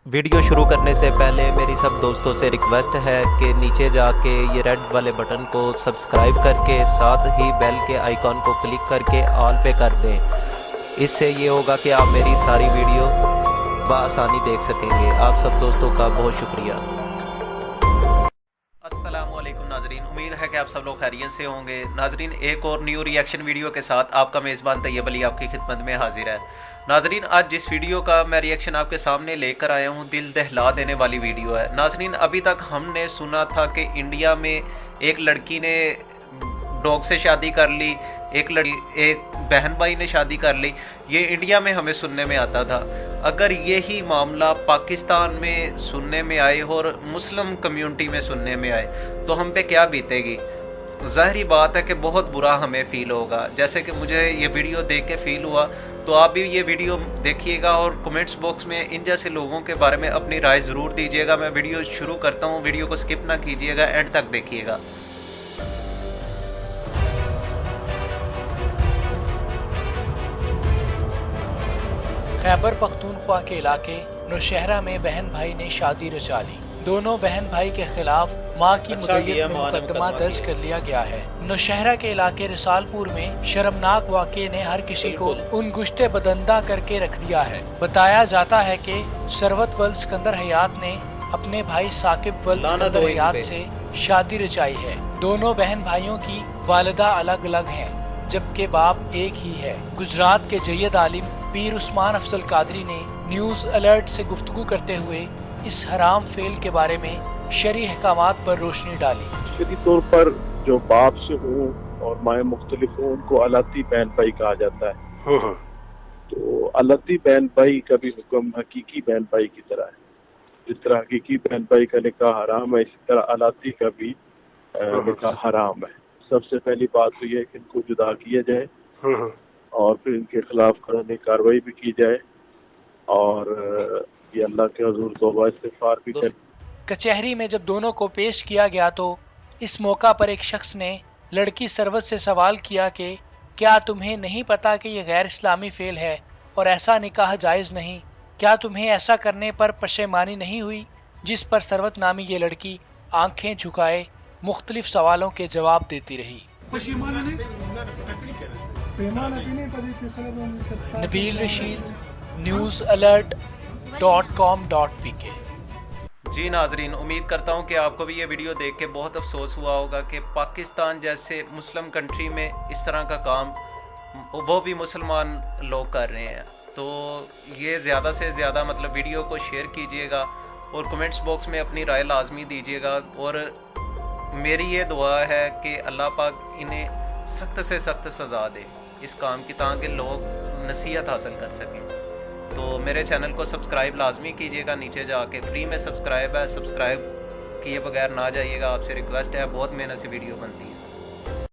Video शुरू करने से पहले मेरी सब दोस्तों से रिक्वेस्ट है कि नीचे जाके ये रेड वाले बटन को सब्सक्राइब करके साथ ही बेल के आइकॉन को क्लिक करके ऑल पे कर दें। इससे ये होगा कि आप मेरी सारी वीडियो बआसानी देख सकेंगे। आप सब दोस्तों का बहुत शुक्रिया। अस्सलामुअलैकुम नाजरीन, उम्मीद है कि आप सब लोग खैरियत से होंगे। नाजरीन, एक और न्यू रिएक्शन वीडियो के साथ आपका मेज़बान तैयब अली आपकी खिदमत में हाजिर है। नाजरीन, आज जिस वीडियो का मैं रिएक्शन आपके सामने लेकर आया हूँ, दिल दहला देने वाली वीडियो है। नाजरीन, अभी तक हमने सुना था कि इंडिया में एक लड़की ने डॉग से शादी कर ली, एक बहन भाई ने शादी कर ली। ये इंडिया में हमें सुनने में आता था। अगर यही मामला पाकिस्तान में सुनने में आए और मुस्लिम कम्युनिटी में सुनने में आए तो हम पे क्या बीतेगी। ज़ाहिरी बात है कि बहुत बुरा हमें फ़ील होगा। जैसे कि मुझे ये वीडियो देख के फ़ील हुआ, तो आप भी ये वीडियो देखिएगा और कमेंट्स बॉक्स में इन जैसे लोगों के बारे में अपनी राय ज़रूर दीजिएगा। मैं वीडियो शुरू करता हूँ, वीडियो को स्किप ना कीजिएगा, एंड तक देखिएगा। खैबर पख्तूनख्वा के इलाके नौशहरा में बहन भाई ने शादी रचा ली। दोनों बहन भाई के खिलाफ मां की मुद्दत में मुकदमा दर्ज कर लिया गया है। नौशहरा के इलाके रिसालपुर में शर्मनाक वाक़े ने हर किसी को उनगुश्ते बदंदा करके रख दिया है। बताया जाता है कि सरवत वल सिकंदर हयात ने अपने भाई साकिब वल सिकंदर हयात से शादी रचाई है। दोनों बहन भाइयों की वालिदा अलग अलग हैं, जबकि बाप एक ही है। गुजरात के जय्यद आलिम पीर उस्मान अफजल कादरी ने न्यूज़ अलर्ट से गुफ्तगू करते हुए इस हराम फेल के बारे में शरई अहकामात पर रोशनी डाली। शरई तौर पर जो बाप से हूँ और माए मुख्तलिफ हूँ उनको अलती बहन भाई कहा जाता है। तो अलती बहन भाई का भी हुक्म हकीकी बहन भाई की तरह है। जिस तरह हकीकी बहन भाई का निकाह हराम है, इसी तरह अलती का भी निकाह हराम है। सबसे पहली बात तो यह है कि इनको जुदा किया जाए और फिर इनके खिलाफ कानूनी कार्रवाई भी की जाए और ये अल्लाह के हुजूर तौबा इस्तिगफार भी करें। कचहरी में जब दोनों को पेश किया गया तो इस मौका पर एक शख्स ने लड़की सरवत से सवाल किया कि क्या तुम्हें नहीं पता कि ये गैर इस्लामी फेल है और ऐसा निकाह जायज़ नहीं? क्या तुम्हें ऐसा करने पर पशेमानी नहीं हुई? जिस पर सरवत नामी ये लड़की आंखें झुकाए मुख्तलिफ सवालों के जवाब देती रही। Nabeel Rashid, news alert .com.pk। जी नाजरीन, उम्मीद करता हूँ कि आपको भी ये वीडियो देख के बहुत अफसोस हुआ होगा कि पाकिस्तान जैसे मुस्लिम कंट्री में इस तरह का काम वो भी मुसलमान लोग कर रहे हैं। तो ये ज़्यादा से ज़्यादा वीडियो को शेयर कीजिएगा और कमेंट्स बॉक्स में अपनी राय लाजमी दीजिएगा। और मेरी ये दुआ है कि अल्लाह पाक इन्हें सख्त से सख्त सज़ा दे इस काम की, ताकि लोग नसीहत हासिल कर सकें। तो मेरे चैनल को सब्सक्राइब लाजमी कीजिएगा, नीचे जाके फ्री में सब्सक्राइब है, सब्सक्राइब किए बगैर ना जाइएगा। आपसे रिक्वेस्ट है, बहुत मेहनत से वीडियो बनती है।